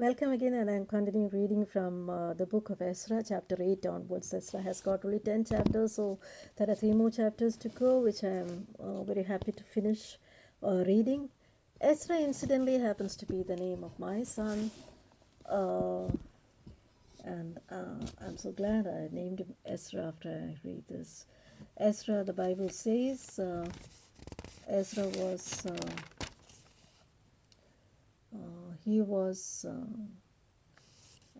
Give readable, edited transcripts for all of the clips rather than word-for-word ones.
Welcome again, and I'm continuing reading from the book of Ezra, chapter 8 onwards. Ezra has got only 10 chapters, so there are 3 more chapters to go, which I'm very happy to finish reading. Ezra, incidentally, happens to be the name of my son, uh, and I'm so glad I named him Ezra after I read this. Ezra, the Bible says, Ezra was, he was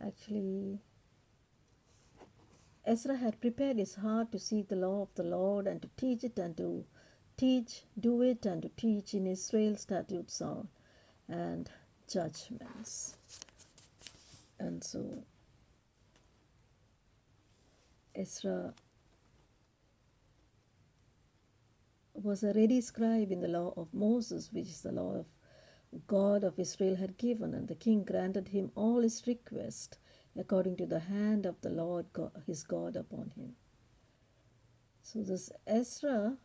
actually Ezra had prepared his heart to seek the law of the Lord and to teach it and to do it and to teach in Israel statutes and judgments. And so Ezra was a ready scribe in the law of Moses, which is the law of God of Israel had given, and the king granted him all his requests according to the hand of the Lord God, his God upon him. So this Ezra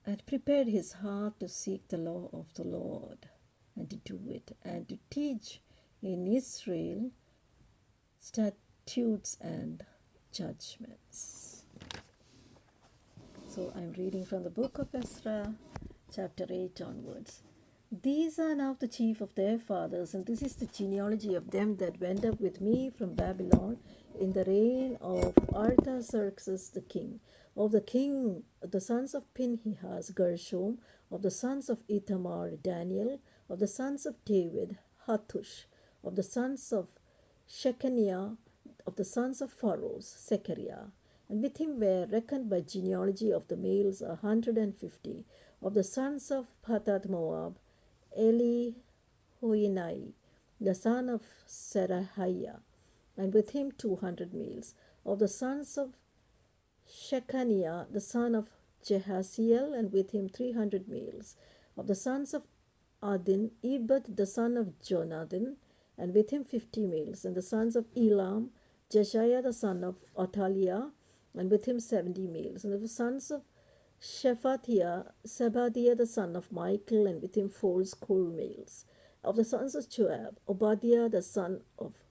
had prepared his heart to seek the law of the Lord and to do it and to teach in Israel statutes and judgments. So I'm reading from the book of Ezra, chapter 8 onwards. These are now the chief of their fathers, and this is the genealogy of them that went up with me from Babylon in the reign of Artaxerxes the king. Of the sons of Pinehas, Gershom; of the sons of Ithamar, Daniel; of the sons of David, Hattush; of the sons of Shechaniah; of the sons of Pharoah, Zechariah. And with him were reckoned by genealogy of the males 150. Of the sons of Pathath Moab, Elihoenai, the son of Zerahiah, and with him 200 males. Of the sons of Shechaniah, the son of Jehaziel, and with him 300 males. Of the sons of Adin, Ebed, the son of Jonathan, and with him 50 males. And the sons of Elam, Jeshaiah, the son of Athaliah, and with him 70 males. And of the sons of Shephatiah, Zebadiah, the son of Michael, and with him 80 males. Of the sons of Joab, Obadiah, the son of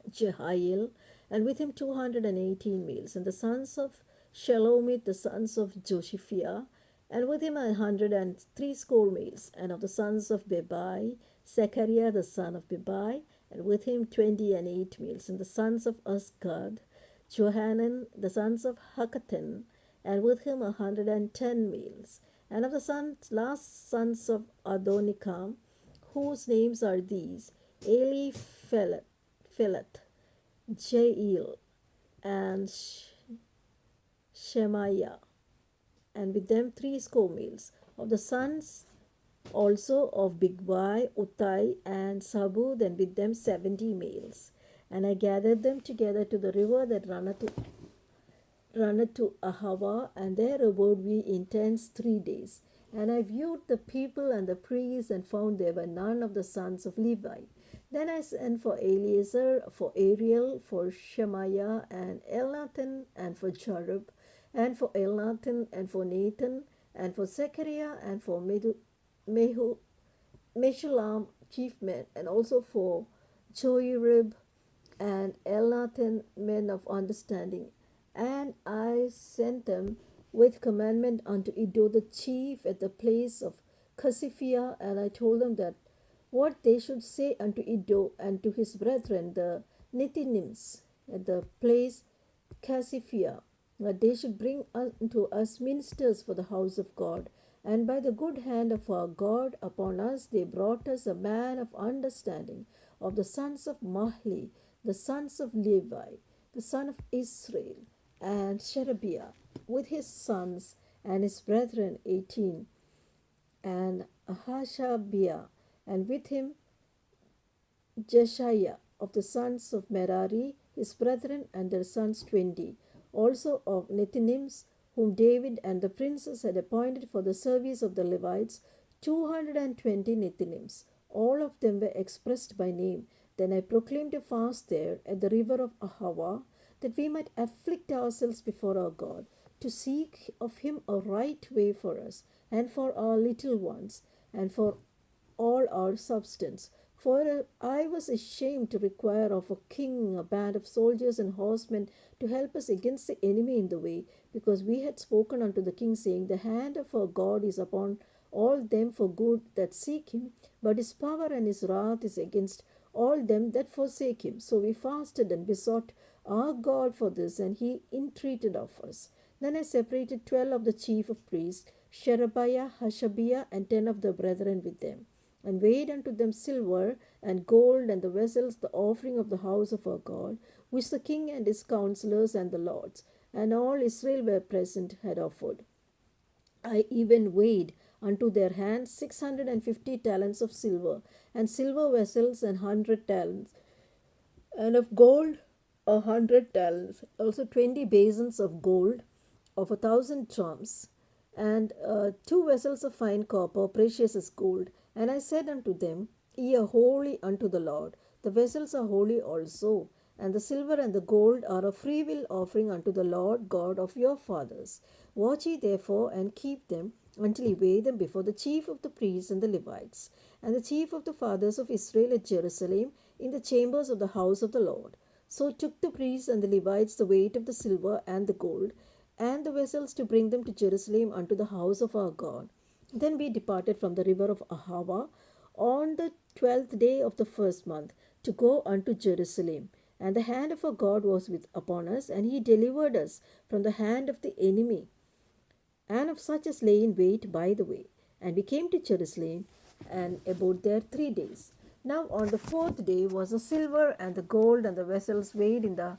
Jehiel, and with him 218 males. And the sons of Shelomith, the sons of Joshiphiah, and with him 160 males. And of the sons of Bebai, Zechariah, the son of Bebai, and with him 28 males. And the sons of Azgad, Johanan, the sons of Hakatan, and with him 110 males. And of the last sons of Adonikam, whose names are these: Eliphelet, Jael, and Shemaiah, and with them 80 males. Of the sons also of Bigvai, Uttai, and Sabud, and with them 70 males. And I gathered them together to the river that runneth to Ahava, and there abode we in tents 3 days. And I viewed the people and the priests, and found there were none of the sons of Levi. Then I sent for Eleazar, for Ariel, for Shemaiah, and Elnathan, and for Jarib, and for Elnathan, and for Nathan, and for Zechariah, and for Meshullam, chief men, and also for Joirib and Elnathan, men of understanding. And I sent them with commandment unto Iddo the chief at the place of Casiphia, and I told them that what they should say unto Iddo and to his brethren the Nethinims at the place Casiphia, that they should bring unto us ministers for the house of God. And by the good hand of our God upon us, they brought us a man of understanding of the sons of Mahli, the sons of Levi, the son of Israel, and Sherebiah, with his sons and his brethren 18, and Ahashabiah, and with him Jeshaiah of the sons of Merari, his brethren, and their sons 20, also of Nethinims, whom David and the princes had appointed for the service of the Levites, 220 Nethinims. All of them were expressed by name. Then I proclaimed a fast there at the river of Ahava, that we might afflict ourselves before our God, to seek of him a right way for us, and for our little ones, and for all our substance. For I was ashamed to require of a king a band of soldiers and horsemen to help us against the enemy in the way, because we had spoken unto the king, saying, The hand of our God is upon all them for good that seek him, but his power and his wrath is against all them that forsake him. So we fasted and besought our God for this, and he entreated of us. Then I separated 12 of the chief of priests, Sherebiah, Hashabiah, and 10 of the brethren with them, and weighed unto them silver and gold and the vessels, the offering of the house of our God, which the king and his counselors and the lords and all Israel were present had offered. I even weighed unto their hands 650 talents of silver, and silver vessels 100 talents, and of gold 100 talents, also 20 basins of gold of 1,000 drams, and 2 vessels of fine copper, precious as gold. And I said unto them, Ye are holy unto the Lord, the vessels are holy also, and the silver and the gold are a freewill offering unto the Lord God of your fathers. Watch ye therefore and keep them until ye weigh them before the chief of the priests and the Levites, and the chief of the fathers of Israel at Jerusalem, in the chambers of the house of the Lord. So took the priests and the Levites the weight of the silver and the gold, and the vessels to bring them to Jerusalem unto the house of our God. Then we departed from the river of Ahava on the 12th day of the first month to go unto Jerusalem. And the hand of our God was upon us, and he delivered us from the hand of the enemy, and of such as lay in wait by the way. And we came to Jerusalem and abode there 3 days. Now on the 4th day was the silver and the gold and the vessels weighed in the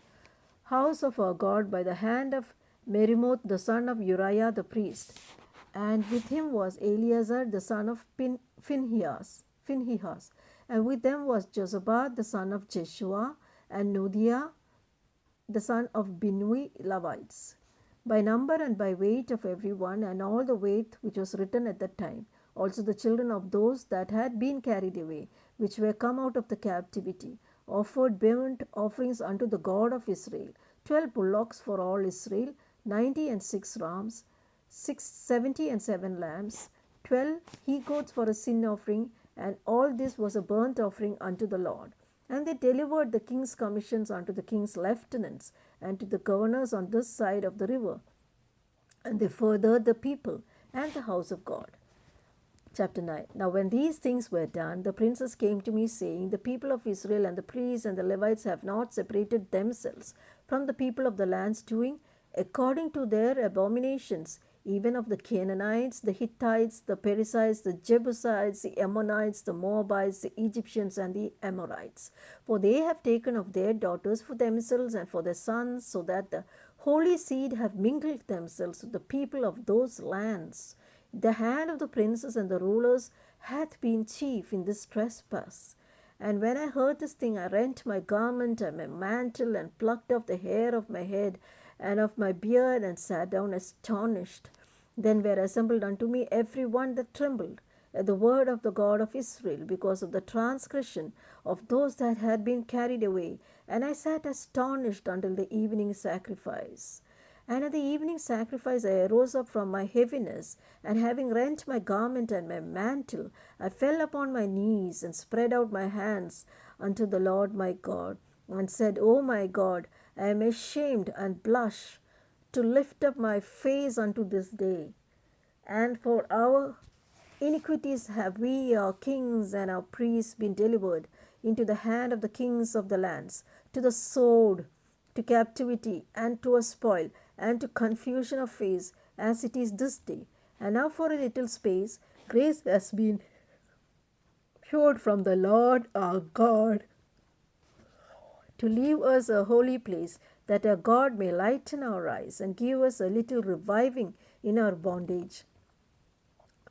house of our God by the hand of Merimoth the son of Uriah the priest. And with him was Eleazar the son of Phinehas. And with them was Josabad the son of Jeshua, and Nodiah the son of Binnui, Levites, by number and by weight of every one, and all the weight which was written at that time. Also the children of those that had been carried away, which were come out of the captivity, offered burnt offerings unto the God of Israel, 12 bullocks for all Israel, 90 and 6 rams, 70 and 7 lambs, 12 he-goats for a sin offering, and all this was a burnt offering unto the Lord. And they delivered the king's commissions unto the king's lieutenants and to the governors on this side of the river. And they furthered the people and the house of God. Chapter 9. Now when these things were done, the princes came to me, saying, The people of Israel and the priests and the Levites have not separated themselves from the people of the lands, doing according to their abominations, even of the Canaanites, the Hittites, the Perizzites, the Jebusites, the Ammonites, the Moabites, the Egyptians, and the Amorites. For they have taken of their daughters for themselves and for their sons, so that the holy seed have mingled themselves with the people of those lands. The hand of the princes and the rulers hath been chief in this trespass. And when I heard this thing, I rent my garment and my mantle, and plucked off the hair of my head and of my beard, and sat down astonished. Then were assembled unto me every one that trembled at the word of the God of Israel, because of the transgression of those that had been carried away. And I sat astonished until the evening sacrifice. And at the evening sacrifice I arose up from my heaviness, and having rent my garment and my mantle, I fell upon my knees, and spread out my hands unto the Lord my God, and said, O my God, I am ashamed and blush to lift up my face unto this day. And for our iniquities have we, our kings and our priests, been delivered into the hand of the kings of the lands, to the sword, to captivity, and to a spoil, and to confusion of face, as it is this day. And now for a little space grace has been showed from the Lord our God, to leave us a holy place, that our God may lighten our eyes, and give us a little reviving in our bondage.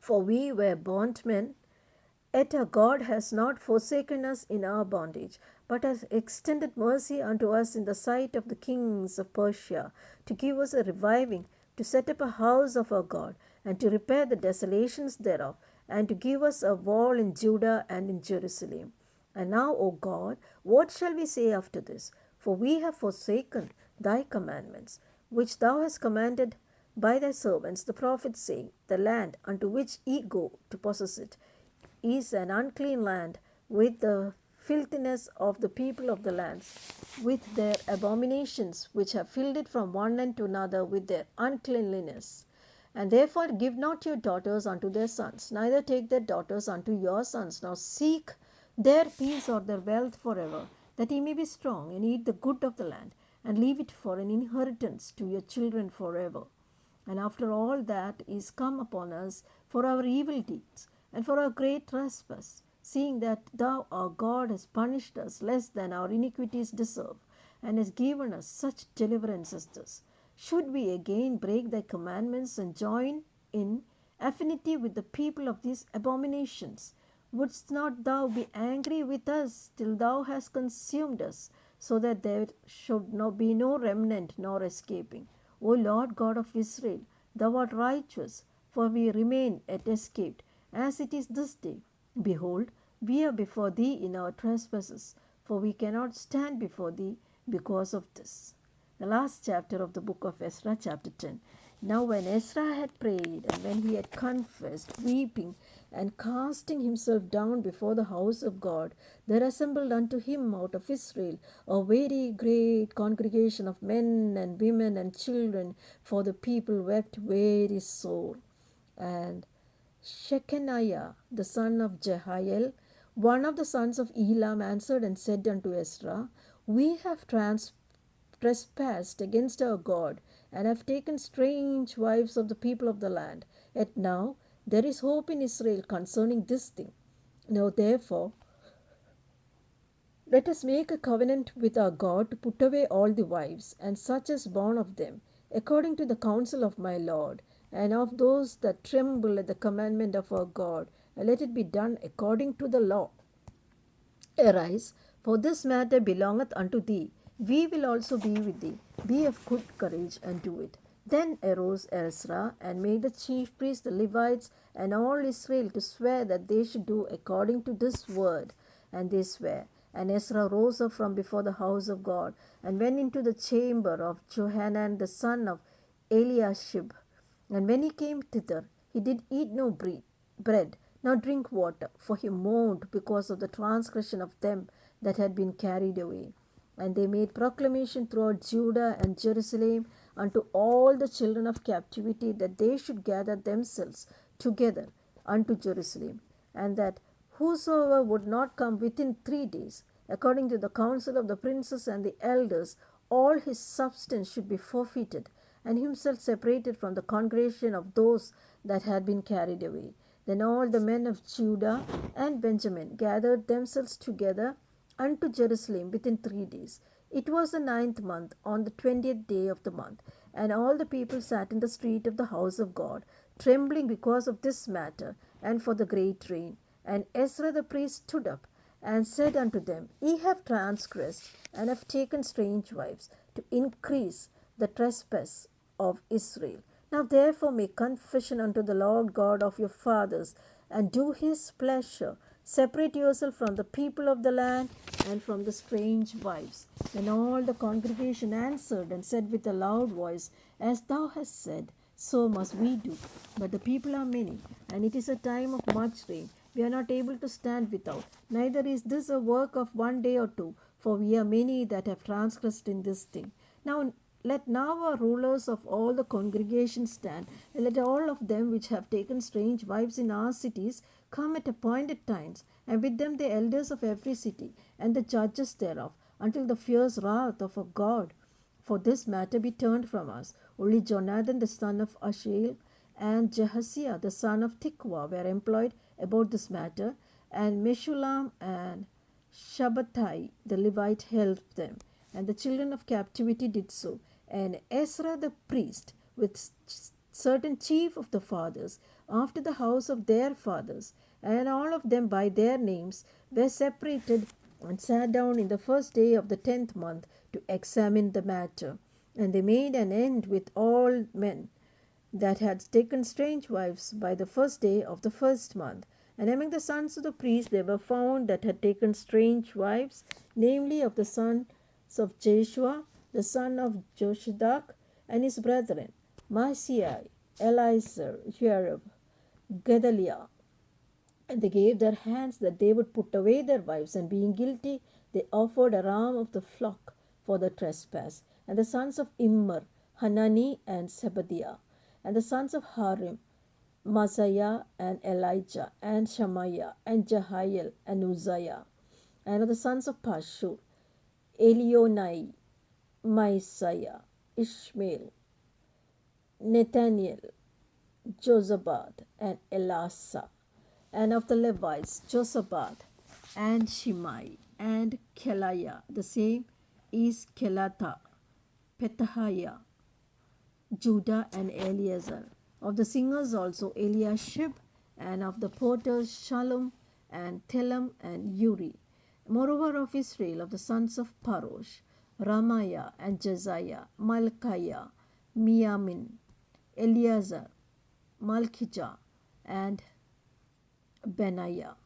For we were bondmen, yet our God has not forsaken us in our bondage, but has extended mercy unto us in the sight of the kings of Persia, to give us a reviving, to set up a house of our God, and to repair the desolations thereof, and to give us a wall in Judah and in Jerusalem. And now, O God, what shall we say after this? For we have forsaken thy commandments, which thou hast commanded by thy servants the prophets, saying, The land unto which ye go to possess it is an unclean land, with the filthiness of the people of the lands, with their abominations which have filled it from one end to another with their uncleanliness. And therefore give not your daughters unto their sons, neither take their daughters unto your sons, nor seek their peace or their wealth forever, that ye may be strong and eat the good of the land, and leave it for an inheritance to your children forever. And after all that is come upon us for our evil deeds and for our great trespass, seeing that thou, our God, hast punished us less than our iniquities deserve, and hast given us such deliverance as this, should we again break thy commandments and join in affinity with the people of these abominations? Wouldst not thou be angry with us till thou hast consumed us, so that there should be no remnant nor escaping? O Lord God of Israel, thou art righteous, for we remain yet escaped, as it is this day. Behold, we are before thee in our trespasses, for we cannot stand before thee because of this. The last chapter of the book of Ezra, chapter 10. Now when Ezra had prayed, and when he had confessed, weeping, and casting himself down before the house of God, there assembled unto him out of Israel a very great congregation of men and women and children, for the people wept very sore. And Shechaniah, the son of Jehiel, one of the sons of Elam, answered and said unto Ezra, We have trespassed against our God, and have taken strange wives of the people of the land. Yet now there is hope in Israel concerning this thing. Now therefore let us make a covenant with our God to put away all the wives, and such as born of them, according to the counsel of my Lord, and of those that tremble at the commandment of our God, and let it be done according to the law. Arise, for this matter belongeth unto thee. We will also be with thee. Be of good courage and do it. Then arose Ezra and made the chief priests, the Levites, and all Israel to swear that they should do according to this word. And they sware. And Ezra rose up from before the house of God, and went into the chamber of Johanan the son of Eliashib. And when he came thither, he did eat no bread, nor drink water, for he mourned because of the transgression of them that had been carried away. And they made proclamation throughout Judah and Jerusalem unto all the children of captivity, that they should gather themselves together unto Jerusalem, and that whosoever would not come within 3 days, according to the counsel of the princes and the elders, all his substance should be forfeited, and himself separated from the congregation of those that had been carried away. Then all the men of Judah and Benjamin gathered themselves together unto Jerusalem within 3 days. It was the 9th month, on the 20th day of the month, and all the people sat in the street of the house of God, trembling because of this matter, and for the great rain. And Ezra the priest stood up and said unto them, Ye have transgressed, and have taken strange wives, to increase the trespass of Israel. Now therefore make confession unto the Lord God of your fathers, and do his pleasure. Separate yourself from the people of the land and from the strange wives. Then all the congregation answered and said with a loud voice, As thou hast said, so must we do. But the people are many, and it is a time of much rain. We are not able to stand without. Neither is this a work of 1 day or 2, for we are many that have transgressed in this thing. Let now our rulers of all the congregation stand, and let all of them which have taken strange wives in our cities come at appointed times, and with them the elders of every city, and the judges thereof, until the fierce wrath of our God for this matter be turned from us. Only Jonathan the son of Ashiel and Jehasiah the son of Tikva were employed about this matter, and Meshulam and Shabbatai the Levite helped them, and the children of captivity did so. And Ezra the priest, with certain chief of the fathers, after the house of their fathers, and all of them by their names, were separated and sat down in the first day of the 10th month to examine the matter. And they made an end with all men that had taken strange wives by the first day of the first month. And among the sons of the priests there were found that had taken strange wives, namely of the sons of Jeshua, the son of Joshadak, and his brethren, Maaseiah, Eliezer, Jerob, Gedaliah, And they gave their hands that they would put away their wives, and being guilty, they offered a ram of the flock for the trespass. And the sons of Immer, Hanani and Zebadiah. And the sons of Harim, Messiah and Elijah and Shemaiah and Jehiel and Uzziah. And of the sons of Pashur, Elionai, Messiah, Ishmael, Nathaniel, Josabad, and Elasa. And of the Levites, Josabad, and Shimei, and Keliah. The same is Kelatha, Pethahiah, Judah, and Eleazar. Of the singers also Eliashib, and of the porters Shalom, and Telem, and Uri. Moreover of Israel, of the sons of Parosh, Ramaiah, and Josiah, Malchiah, Miamin, Eleazar, Malchijah, and Benaiah.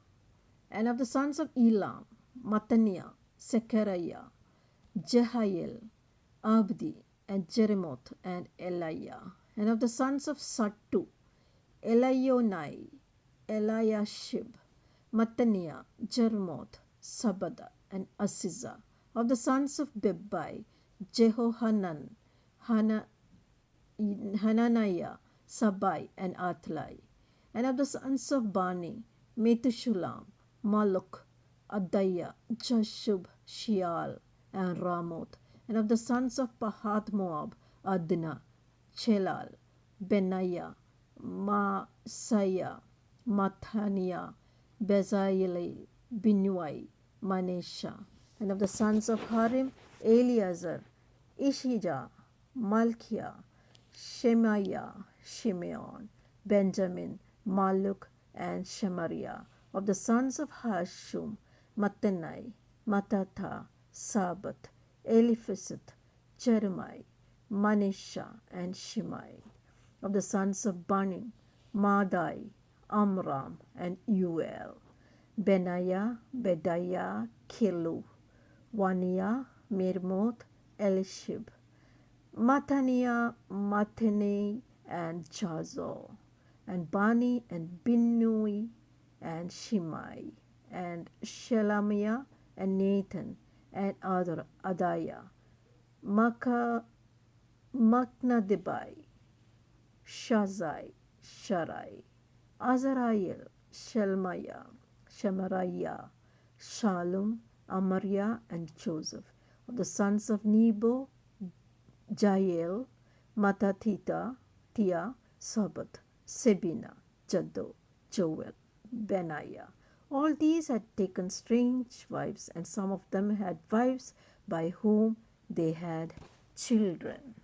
And of the sons of Elam, Mattaniah, Zechariah, Jehiel, Abdi, and Jeremoth, and Eliah. And of the sons of Sattu, Elionai, Eliashib, Mattaniah, Jeremoth, Sabada, and Aziza. Of the sons of Bebai, Jehohanan, Hananiah, Sabai, and Athlai. And of the sons of Bani, Methushalam, Maluk, Adaiah, Jashub, Sheal, and Ramoth. And of the sons of Pahath Moab, Adnah, Chelal, Benaiah, Maaseiah, Mathaniah, Bezaleel, Binnui, Manesha. And of the sons of Harim, Eleazar, Ishijah, Malchiah, Shemaiah, Shimeon, Benjamin, Maluk, and Shemariah. Of the sons of Hashum, Mattenai, Mattatha, Sabat, Eliphiseth, Jeremiah, Manisha, and Shimei. Of the sons of Bani, Madai, Amram, and Uel. Benaiah, Bedaiah, Kilu, Waniah, Mirmoth, Elishib, Mattaniah, Mattani, and Jazo, and Bani, and Binnui, and Shimei, and Shelamiah, and Nathan, and Adiah, Maknadebai, Shazai, Sharai, Azariah, Shelmiah, Shemariah, Shalom, Amariah, and Joseph. Of the sons of Nebo, Jael, Mattatita, Tia, Sabat, Sebina, Jaddo, Joel, Benaiah. All these had taken strange wives, and some of them had wives by whom they had children.